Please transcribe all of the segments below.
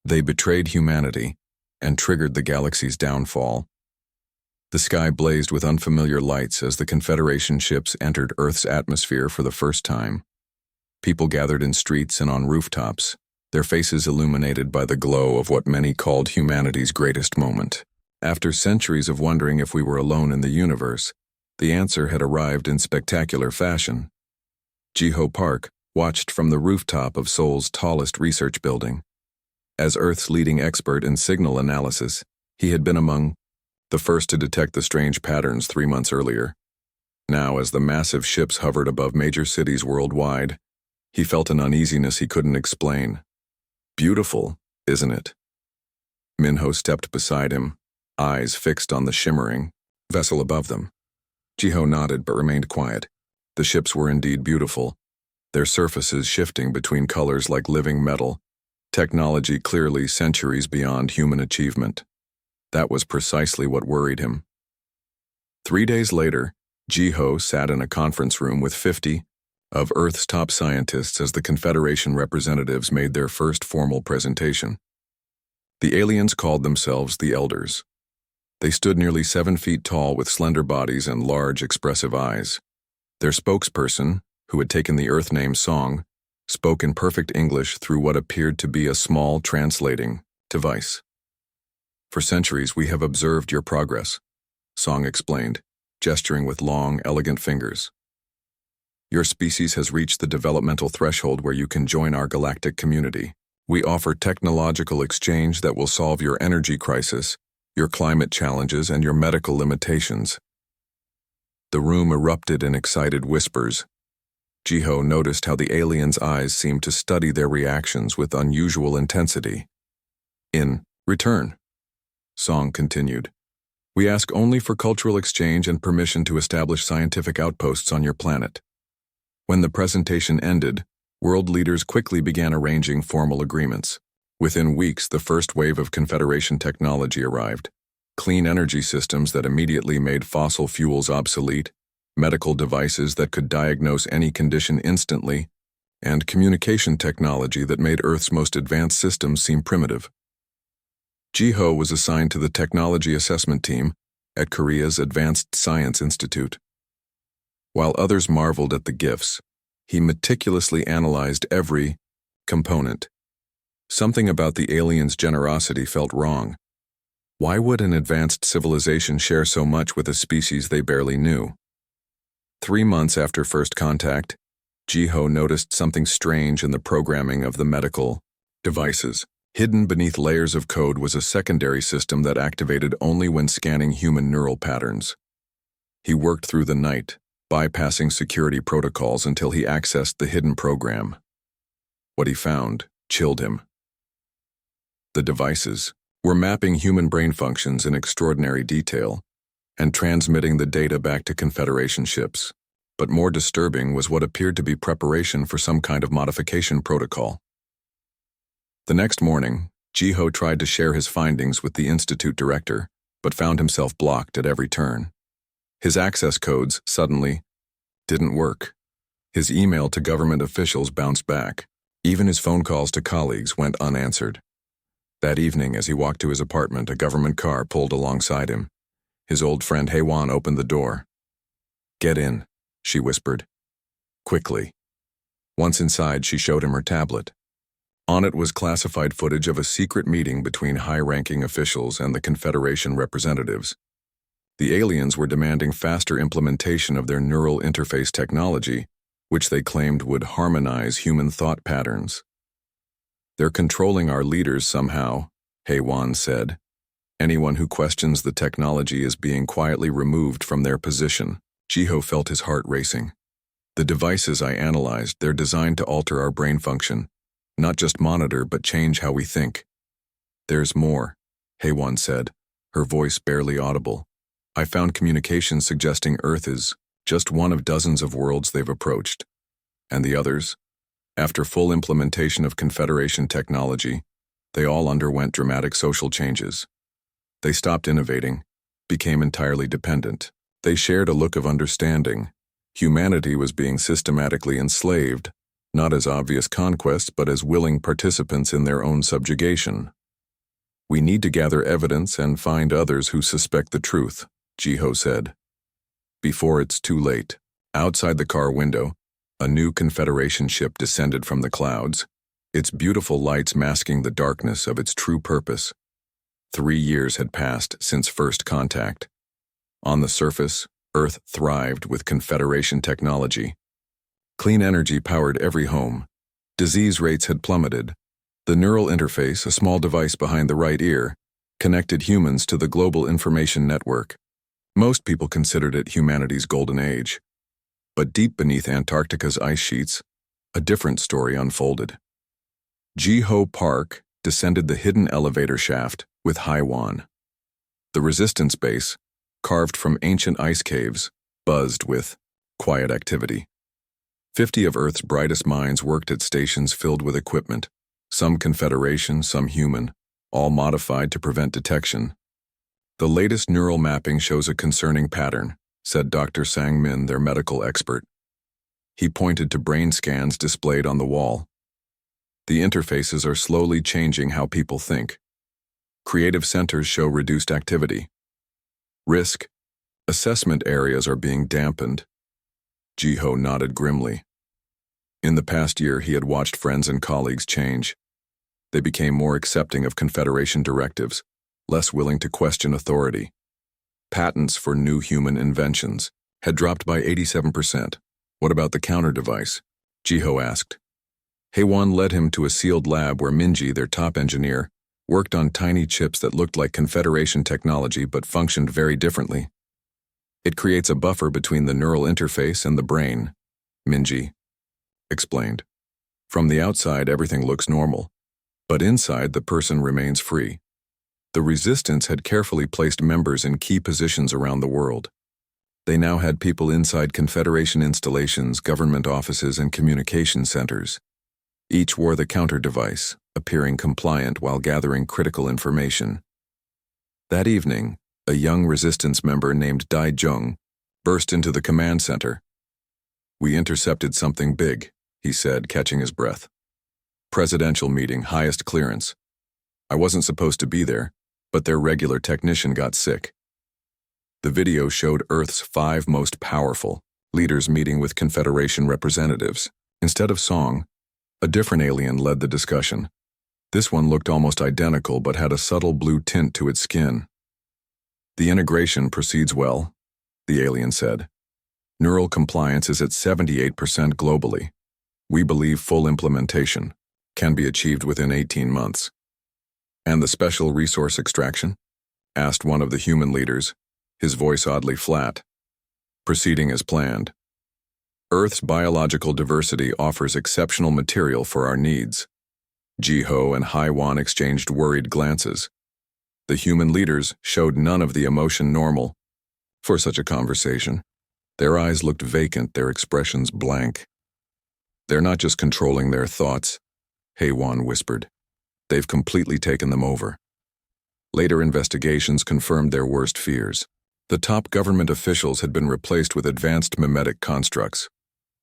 They betrayed humanity and triggered the galaxy's downfall. The sky blazed with unfamiliar lights as the Confederation ships entered Earth's atmosphere for the first time. People gathered in streets and on rooftops, their faces illuminated by the glow of what many called humanity's greatest moment. After centuries of wondering if we were alone in the universe, the answer had arrived in spectacular fashion. Jiho Park watched from the rooftop of Seoul's tallest research building. As Earth's leading expert in signal analysis, he had been among the first to detect the strange patterns 3 months earlier. Now, as the massive ships hovered above major cities worldwide, he felt an uneasiness he couldn't explain. Beautiful, isn't it? Minho stepped beside him, eyes fixed on the shimmering vessel above them. Jiho nodded but remained quiet. The ships were indeed beautiful, their surfaces shifting between colors like living metal, technology clearly centuries beyond human achievement. That was precisely what worried him. 3 days later, Jiho sat in a conference room with 50 of Earth's top scientists as the Confederation representatives made their first formal presentation. The aliens called themselves the Elders. They stood nearly 7 feet tall with slender bodies and large, expressive eyes. Their spokesperson, who had taken the Earth name Song, spoke in perfect English through what appeared to be a small translating device. "For centuries we have observed your progress," Song explained, gesturing with long, elegant fingers. "Your species has reached the developmental threshold where you can join our galactic community. We offer technological exchange that will solve your energy crisis, your climate challenges, and your medical limitations." The room erupted in excited whispers. Jiho noticed how the aliens' eyes seemed to study their reactions with unusual intensity. "In return," Song continued, "we ask only for cultural exchange and permission to establish scientific outposts on your planet." When the presentation ended, world leaders quickly began arranging formal agreements. Within weeks, the first wave of Confederation technology arrived. Clean energy systems that immediately made fossil fuels obsolete, medical devices that could diagnose any condition instantly, and communication technology that made Earth's most advanced systems seem primitive. Jiho was assigned to the Technology Assessment Team at Korea's Advanced Science Institute. While others marveled at the gifts, he meticulously analyzed every component. Something about the aliens' generosity felt wrong. Why would an advanced civilization share so much with a species they barely knew? 3 months after first contact, Jiho noticed something strange in the programming of the medical devices. Hidden beneath layers of code was a secondary system that activated only when scanning human neural patterns. He worked through the night, bypassing security protocols until he accessed the hidden program. What he found chilled him. The devices were mapping human brain functions in extraordinary detail and transmitting the data back to Confederation ships. But more disturbing was what appeared to be preparation for some kind of modification protocol. The next morning, Jiho tried to share his findings with the Institute director, but found himself blocked at every turn. His access codes, suddenly, didn't work. His email to government officials bounced back. Even his phone calls to colleagues went unanswered. That evening, as he walked to his apartment, a government car pulled alongside him. His old friend Haewon opened the door. "Get in," she whispered. Quickly. Once inside, she showed him her tablet. On it was classified footage of a secret meeting between high-ranking officials and the Confederation representatives. The aliens were demanding faster implementation of their neural interface technology, which they claimed would harmonize human thought patterns. "They're controlling our leaders somehow," Haewon said. "Anyone who questions the technology is being quietly removed from their position." Jiho felt his heart racing. "The devices I analyzed, they're designed to alter our brain function. Not just monitor, but change how we think." "There's more," Haewon said, her voice barely audible. "I found communications suggesting Earth is just one of dozens of worlds they've approached. And the others? After full implementation of Confederation technology, they all underwent dramatic social changes. They stopped innovating, became entirely dependent. They shared a look of understanding. Humanity was being systematically enslaved, not as obvious conquests but as willing participants in their own subjugation." We need to gather evidence and find others who suspect the truth, Jiho said. Before it's too late. Outside the car window, a new Confederation ship descended from the clouds, its beautiful lights masking the darkness of its true purpose. 3 years had passed since first contact. On the surface, Earth thrived with Confederation technology. Clean energy powered every home. Disease rates had plummeted. The neural interface, a small device behind the right ear, connected humans to the global information network. Most people considered it humanity's golden age. But deep beneath Antarctica's ice sheets, a different story unfolded. Jiho Park descended the hidden elevator shaft with Haiwan. The resistance base, carved from ancient ice caves, buzzed with quiet activity. 50 of Earth's brightest minds worked at stations filled with equipment, some Confederation, some human, all modified to prevent detection. The latest neural mapping shows a concerning pattern, said Dr. Sang-min, their medical expert. He pointed to brain scans displayed on the wall. The interfaces are slowly changing how people think. Creative centers show reduced activity. Risk assessment areas are being dampened. Jiho nodded grimly. In the past year, he had watched friends and colleagues change. They became more accepting of Confederation directives, less willing to question authority. Patents for new human inventions had dropped by 87%. What about the counter device? Jiho asked. Haiwan led him to a sealed lab where Minji, their top engineer, worked on tiny chips that looked like Confederation technology but functioned very differently. It creates a buffer between the neural interface and the brain, Minji explained. From the outside, everything looks normal, but inside, the person remains free. The resistance had carefully placed members in key positions around the world. They now had people inside Confederation installations, government offices, and communication centers. Each wore the counter device, appearing compliant while gathering critical information. That evening, a young resistance member named Dai Jung burst into the command center. We intercepted something big, he said, catching his breath. Presidential meeting, highest clearance. I wasn't supposed to be there, but their regular technician got sick. The video showed Earth's 5 most powerful leaders meeting with Confederation representatives. Instead of song, a different alien led the discussion. This one looked almost identical but had a subtle blue tint to its skin. The integration proceeds well, the alien said. Neural compliance is at 78% globally. We believe full implementation can be achieved within 18 months. And the special resource extraction? Asked one of the human leaders, his voice oddly flat. Proceeding as planned. Earth's biological diversity offers exceptional material for our needs. Jiho and Haiwan exchanged worried glances. The human leaders showed none of the emotion normal for such a conversation. Their eyes looked vacant, their expressions blank. They're not just controlling their thoughts, Haiwan whispered. They've completely taken them over. Later investigations confirmed their worst fears. The top government officials had been replaced with advanced mimetic constructs,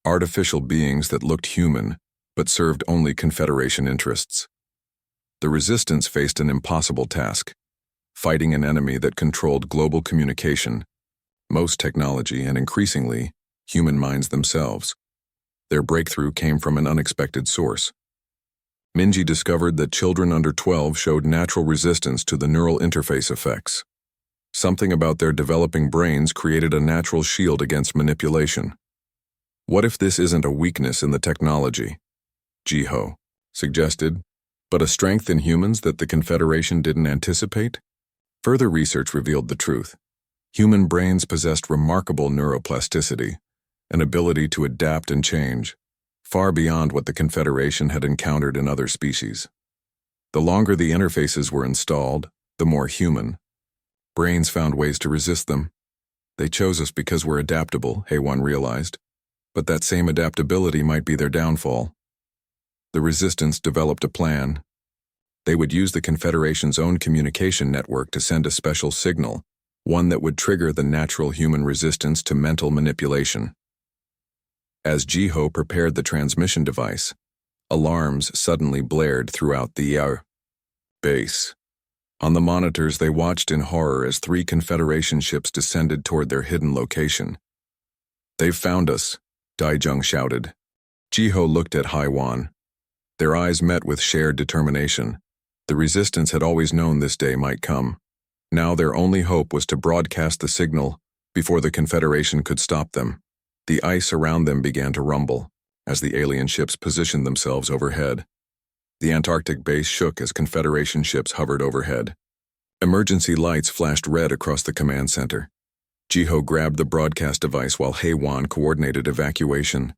artificial beings that looked human, but served only Confederation interests. The resistance faced an impossible task, fighting an enemy that controlled global communication, most technology, and increasingly, human minds themselves. Their breakthrough came from an unexpected source. Minji discovered that children under 12 showed natural resistance to the neural interface effects. Something about their developing brains created a natural shield against manipulation. What if this isn't a weakness in the technology? Jiho suggested, but a strength in humans that the Confederation didn't anticipate? Further research revealed the truth. Human brains possessed remarkable neuroplasticity, an ability to adapt and change, far beyond what the Confederation had encountered in other species. The longer the interfaces were installed, the more human. Brains found ways to resist them. They chose us because we're adaptable, Haiwan realized, but that same adaptability might be their downfall. The resistance developed a plan. They would use the Confederation's own communication network to send a special signal, one that would trigger the natural human resistance to mental manipulation. As Jiho prepared the transmission device, alarms suddenly blared throughout the base. On the monitors, they watched in horror as 3 Confederation ships descended toward their hidden location. "They've found us," Daijung shouted. Jiho looked at Haiwan. Their eyes met with shared determination. The Resistance had always known this day might come. Now their only hope was to broadcast the signal before the Confederation could stop them. The ice around them began to rumble as the alien ships positioned themselves overhead. The Antarctic base shook as Confederation ships hovered overhead. Emergency lights flashed red across the command center. Jiho grabbed the broadcast device while Haiwan coordinated evacuation.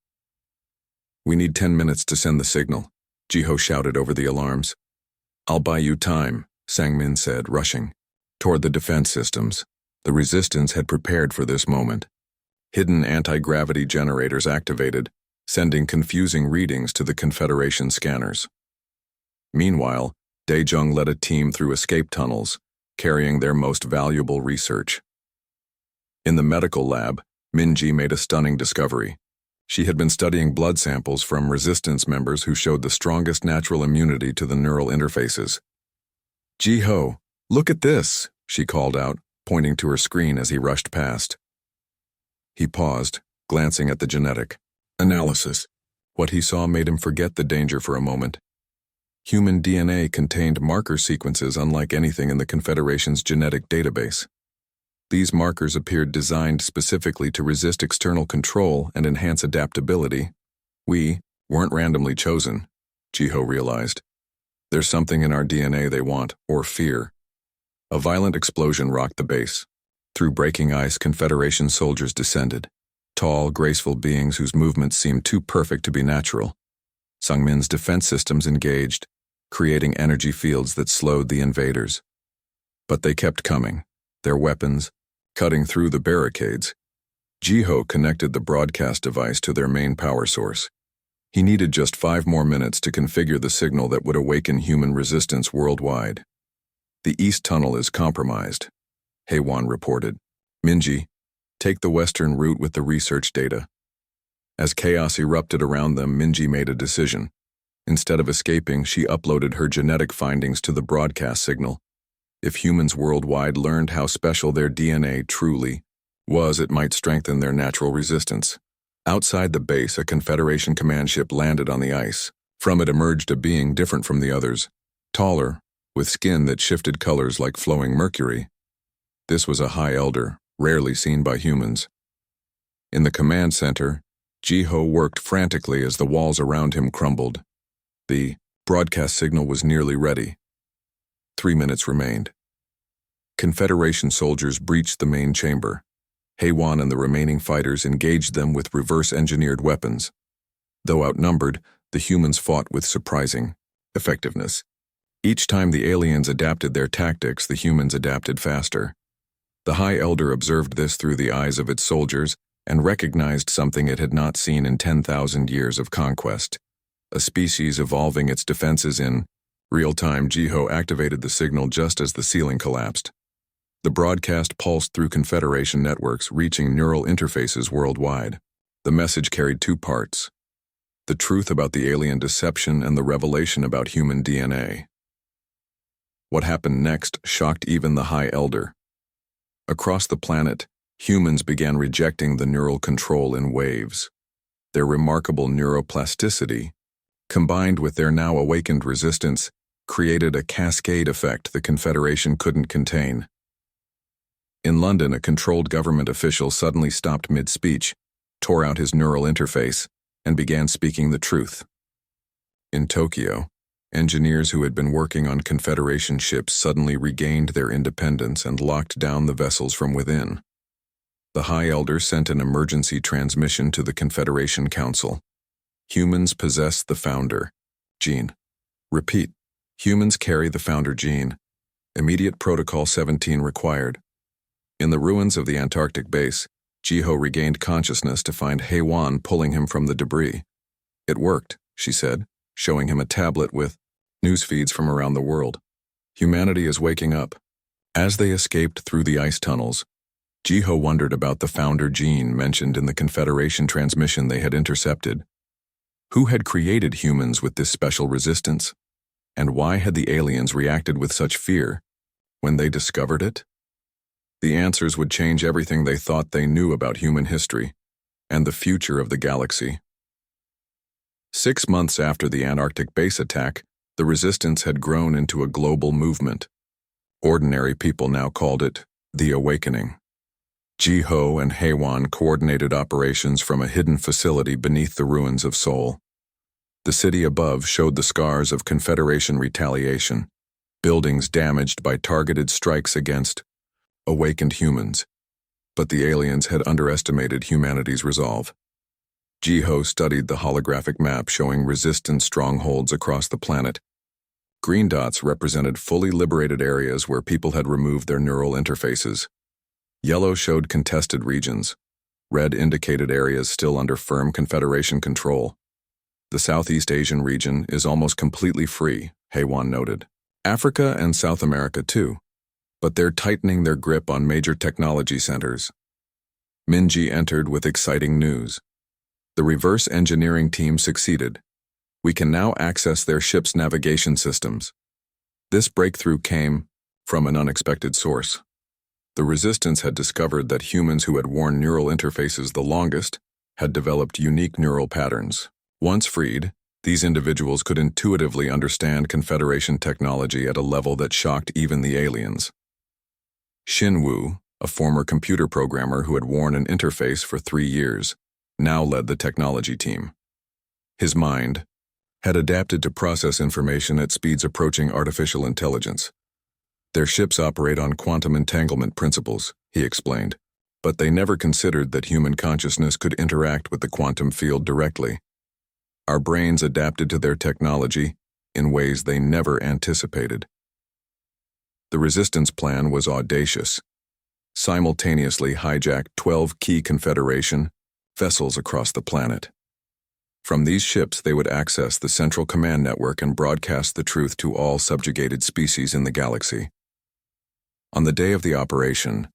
"We need 10 minutes to send the signal," Jiho shouted over the alarms. "I'll buy you time," Sangmin said, rushing. Toward the defense systems, the Resistance had prepared for this moment. Hidden anti-gravity generators activated, sending confusing readings to the Confederation scanners. Meanwhile, Daejung led a team through escape tunnels, carrying their most valuable research. In the medical lab, Minji made a stunning discovery. She had been studying blood samples from Resistance members who showed the strongest natural immunity to the neural interfaces. "Jiho, look at this," she called out, pointing to her screen as he rushed past. He paused, glancing at the genetic analysis. What he saw made him forget the danger for a moment. Human DNA contained marker sequences unlike anything in the Confederation's genetic database. These markers appeared designed specifically to resist external control and enhance adaptability. We weren't randomly chosen, Jiho realized. There's something in our DNA they want, or fear. A violent explosion rocked the base. Through breaking ice, Confederation soldiers descended. Tall, graceful beings whose movements seemed too perfect to be natural. Sungmin's defense systems engaged, creating energy fields that slowed the invaders. But they kept coming, their weapons cutting through the barricades. Jiho connected the broadcast device to their main power source. He needed just 5 more minutes to configure the signal that would awaken human resistance worldwide. "The east tunnel is compromised," Haiwan reported. "Minji, take the western route with the research data." As chaos erupted around them, Minji made a decision. Instead of escaping, she uploaded her genetic findings to the broadcast signal. If humans worldwide learned how special their DNA truly was, it might strengthen their natural resistance. Outside the base, a Confederation command ship landed on the ice. From it emerged a being different from the others, taller, with skin that shifted colors like flowing mercury. This was a High Elder, rarely seen by humans. In the command center, Jiho worked frantically as the walls around him crumbled. The broadcast signal was nearly ready. 3 minutes remained. Confederation soldiers breached the main chamber. Haiwan and the remaining fighters engaged them with reverse-engineered weapons. Though outnumbered, the humans fought with surprising effectiveness. Each time the aliens adapted their tactics, the humans adapted faster. The High Elder observed this through the eyes of its soldiers and recognized something it had not seen in 10,000 years of conquest. A species evolving its defenses in real time. Jiho activated the signal just as the ceiling collapsed. The broadcast pulsed through Confederation networks, reaching neural interfaces worldwide. The message carried 2 parts: the truth about the alien deception and the revelation about human DNA. What happened next shocked even the High Elder. Across the planet, humans began rejecting the neural control in waves. Their remarkable neuroplasticity, combined with their now awakened resistance, created a cascade effect the Confederation couldn't contain. In London, a controlled government official suddenly stopped mid-speech, tore out his neural interface, and began speaking the truth. In Tokyo, engineers who had been working on Confederation ships suddenly regained their independence and locked down the vessels from within. The High Elder sent an emergency transmission to the Confederation Council. Humans possess the founder gene. Repeat, humans carry the founder gene. Immediate Protocol 17 required. In the ruins of the Antarctic base, Jiho regained consciousness to find Haiwan pulling him from the debris. "It worked," she said, showing him a tablet with news feeds from around the world. "Humanity is waking up." As they escaped through the ice tunnels, Jiho wondered about the founder gene mentioned in the Confederation transmission they had intercepted. Who had created humans with this special resistance? And why had the aliens reacted with such fear, when they discovered it? The answers would change everything they thought they knew about human history and the future of the galaxy. 6 months after the Antarctic base attack, the resistance had grown into a global movement. Ordinary people now called it the Awakening. Ji-Ho and Haewon coordinated operations from a hidden facility beneath the ruins of Seoul. The city above showed the scars of Confederation retaliation, buildings damaged by targeted strikes against awakened humans. But the aliens had underestimated humanity's resolve. Ji-Ho studied the holographic map showing resistance strongholds across the planet. Green dots represented fully liberated areas where people had removed their neural interfaces. Yellow showed contested regions. Red indicated areas still under firm Confederation control. The Southeast Asian region is almost completely free, Haewon noted. Africa and South America too, but they're tightening their grip on major technology centers. Minji entered with exciting news. The reverse engineering team succeeded. We can now access their ship's navigation systems. This breakthrough came from an unexpected source. The Resistance had discovered that humans who had worn neural interfaces the longest had developed unique neural patterns. Once freed, these individuals could intuitively understand Confederation technology at a level that shocked even the aliens. Shin-Woo, a former computer programmer who had worn an interface for 3 years, now led the technology team. His mind had adapted to process information at speeds approaching artificial intelligence. Their ships operate on quantum entanglement principles, he explained, but they never considered that human consciousness could interact with the quantum field directly. Our brains adapted to their technology in ways they never anticipated. The Resistance plan was audacious. Simultaneously hijack 12 key Confederation vessels across the planet. From these ships, they would access the Central Command Network and broadcast the truth to all subjugated species in the galaxy. On the day of the operation,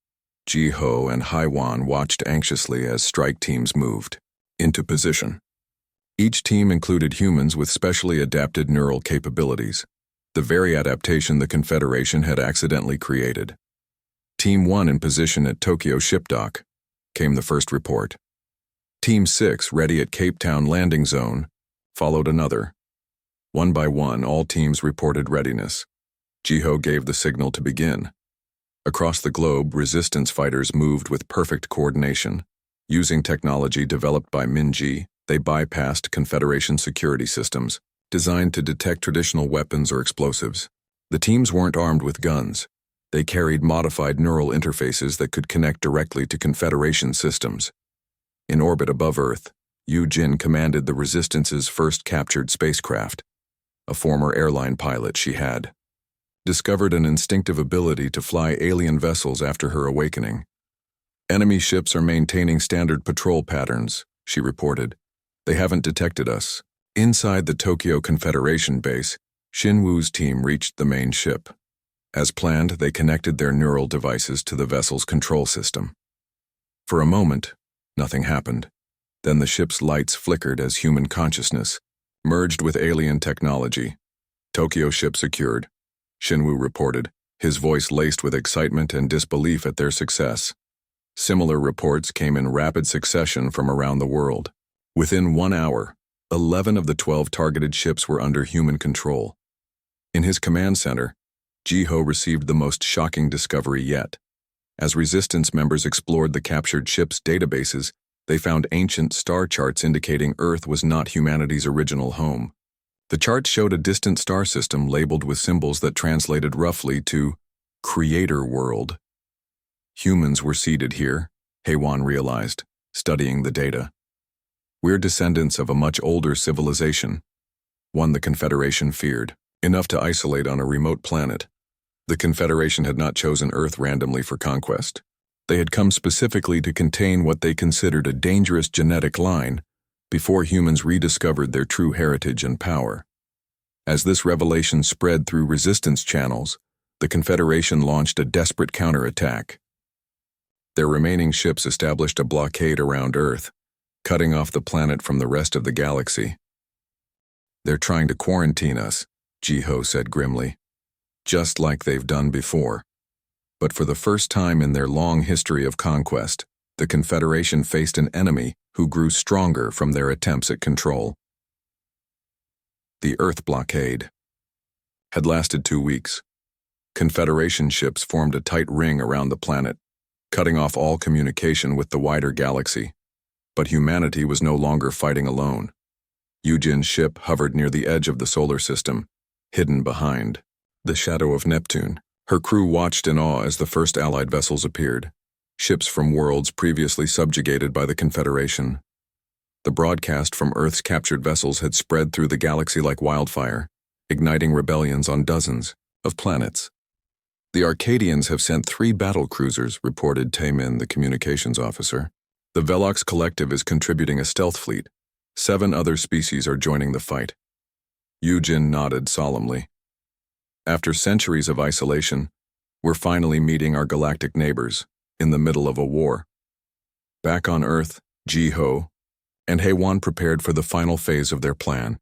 Ji-Ho and Haewon watched anxiously as strike teams moved into position. Each team included humans with specially adapted neural capabilities, the very adaptation the Confederation had accidentally created. Team 1 in position at Tokyo Ship Dock, came the first report. Team 6 ready at Cape Town Landing Zone, followed another. One by one, all teams reported readiness. Ji-Ho gave the signal to begin. Across the globe, resistance fighters moved with perfect coordination. Using technology developed by Minji, they bypassed Confederation security systems, designed to detect traditional weapons or explosives. The teams weren't armed with guns. They carried modified neural interfaces that could connect directly to Confederation systems. In orbit above Earth, Yu Jin commanded the Resistance's first captured spacecraft. A former airline pilot, she had discovered an instinctive ability to fly alien vessels after her awakening. Enemy ships are maintaining standard patrol patterns, she reported. They haven't detected us. Inside the Tokyo Confederation base, Shin-Woo's team reached the main ship. As planned, they connected their neural devices to the vessel's control system. For a moment, nothing happened. Then the ship's lights flickered as human consciousness merged with alien technology. Tokyo ship secured, Shin-Woo reported, his voice laced with excitement and disbelief at their success. Similar reports came in rapid succession from around the world. Within 1 hour, 11 of the 12 targeted ships were under human control. In his command center, Ji-Ho received the most shocking discovery yet. As Resistance members explored the captured ships' databases, they found ancient star charts indicating Earth was not humanity's original home. The charts showed a distant star system labeled with symbols that translated roughly to Creator World. Humans were seeded here, Haewon realized, studying the data. We're descendants of a much older civilization, one the Confederation feared, enough to isolate on a remote planet. The Confederation had not chosen Earth randomly for conquest. They had come specifically to contain what they considered a dangerous genetic line before humans rediscovered their true heritage and power. As this revelation spread through resistance channels, the Confederation launched a desperate counterattack. Their remaining ships established a blockade around Earth, cutting off the planet from the rest of the galaxy. They're trying to quarantine us, Ji-Ho said grimly. Just like they've done before, But for the first time in their long history of conquest, the Confederation faced an enemy who grew stronger from their attempts at control. The Earth blockade had lasted 2 weeks. Confederation ships formed a tight ring around the planet, cutting off all communication with the wider galaxy. But humanity was no longer fighting alone. Eugene's ship hovered near the edge of the solar system, hidden behind the shadow of Neptune. Her crew watched in awe as the first Allied vessels appeared, ships from worlds previously subjugated by the Confederation. The broadcast from Earth's captured vessels had spread through the galaxy like wildfire, igniting rebellions on dozens of planets. The Arcadians have sent 3 battle cruisers, reported Taemin, the communications officer. The Velox Collective is contributing a stealth fleet. 7 other species are joining the fight. Eugene nodded solemnly. After centuries of isolation, we're finally meeting our galactic neighbors in the middle of a war. Back on Earth, Ji-Ho and Hae-Won prepared for the final phase of their plan.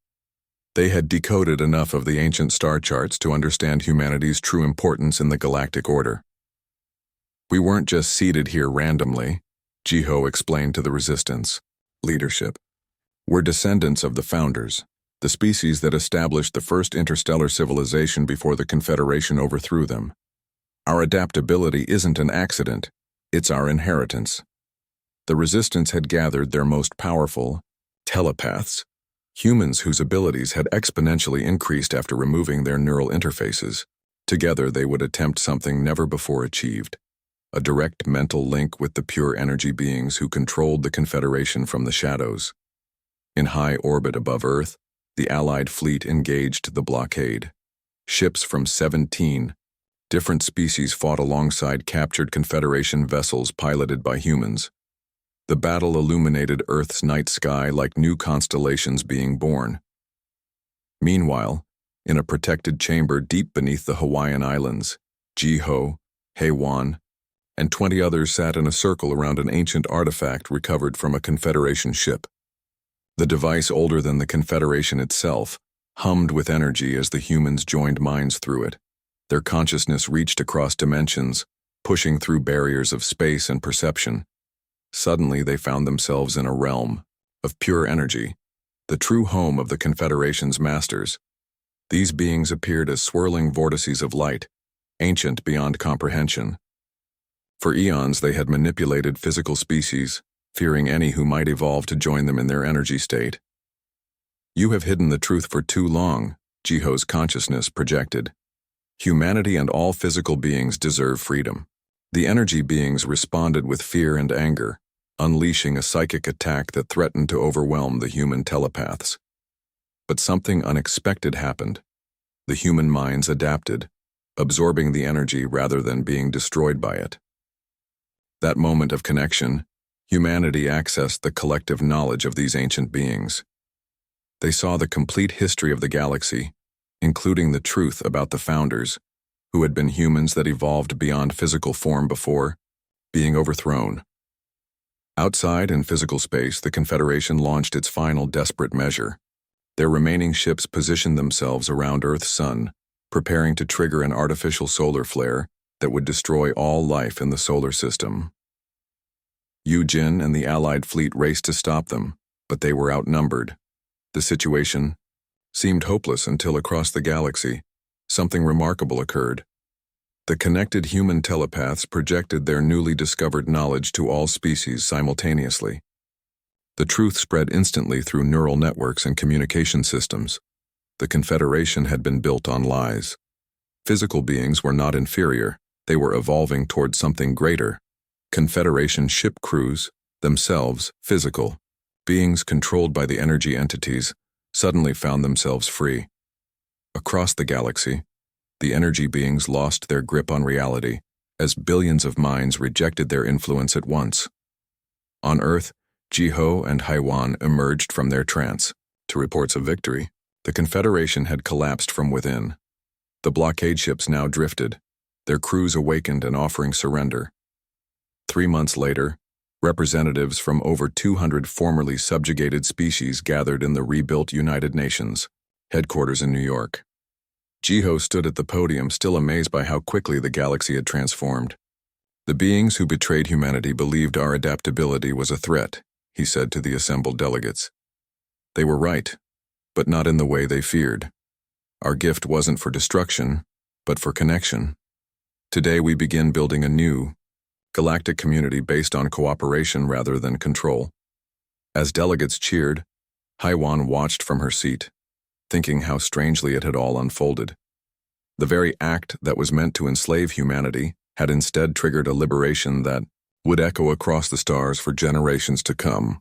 They had decoded enough of the ancient star charts to understand humanity's true importance in the galactic order. We weren't just seated here randomly, Ji-Ho explained to the Resistance leadership. We're descendants of the Founders, the species that established the first interstellar civilization before the Confederation overthrew them. Our adaptability isn't an accident, it's our inheritance. The Resistance had gathered their most powerful telepaths, humans whose abilities had exponentially increased after removing their neural interfaces. Together they would attempt something never before achieved, a direct mental link with the pure energy beings who controlled the Confederation from the shadows. In high orbit above Earth, the Allied fleet engaged the blockade. Ships from 17 different species fought alongside captured Confederation vessels piloted by humans. The battle illuminated Earth's night sky like new constellations being born. Meanwhile, in a protected chamber deep beneath the Hawaiian Islands, Ji-Ho, Hae-Won, and 20 others sat in a circle around an ancient artifact recovered from a Confederation ship. The device, older than the Confederation itself, hummed with energy as the humans joined minds through it. Their consciousness reached across dimensions, pushing through barriers of space and perception. Suddenly they found themselves in a realm of pure energy, the true home of the Confederation's masters. These beings appeared as swirling vortices of light, ancient beyond comprehension. For eons they had manipulated physical species, fearing any who might evolve to join them in their energy state. You have hidden the truth for too long, Ji-Ho's consciousness projected. Humanity and all physical beings deserve freedom. The energy beings responded with fear and anger, unleashing a psychic attack that threatened to overwhelm the human telepaths. But something unexpected happened. The human minds adapted, absorbing the energy rather than being destroyed by it. That moment of connection, humanity accessed the collective knowledge of these ancient beings. They saw the complete history of the galaxy, including the truth about the Founders, who had been humans that evolved beyond physical form before being overthrown. Outside in physical space, the Confederation launched its final desperate measure. Their remaining ships positioned themselves around Earth's sun, preparing to trigger an artificial solar flare that would destroy all life in the solar system. Eugene and the Allied fleet raced to stop them, but they were outnumbered. The situation seemed hopeless until across the galaxy, something remarkable occurred. The connected human telepaths projected their newly discovered knowledge to all species simultaneously. The truth spread instantly through neural networks and communication systems. The Confederation had been built on lies. Physical beings were not inferior, they were evolving toward something greater. Confederation ship crews, themselves physical, beings controlled by the energy entities, suddenly found themselves free. Across the galaxy, the energy beings lost their grip on reality, as billions of minds rejected their influence at once. On Earth, Ji-Ho and Hae-Won emerged from their trance. To reports of victory, the Confederation had collapsed from within. The blockade ships now drifted, their crews awakened and offering surrender. 3 months later, representatives from over 200 formerly subjugated species gathered in the rebuilt United Nations, headquarters in New York. Jiho stood at the podium, still amazed by how quickly the galaxy had transformed. The beings who betrayed humanity believed our adaptability was a threat, he said to the assembled delegates. They were right, but not in the way they feared. Our gift wasn't for destruction, but for connection. Today we begin building a new, galactic community based on cooperation rather than control. As delegates cheered, Haiwan watched from her seat, thinking how strangely it had all unfolded. The very act that was meant to enslave humanity had instead triggered a liberation that would echo across the stars for generations to come.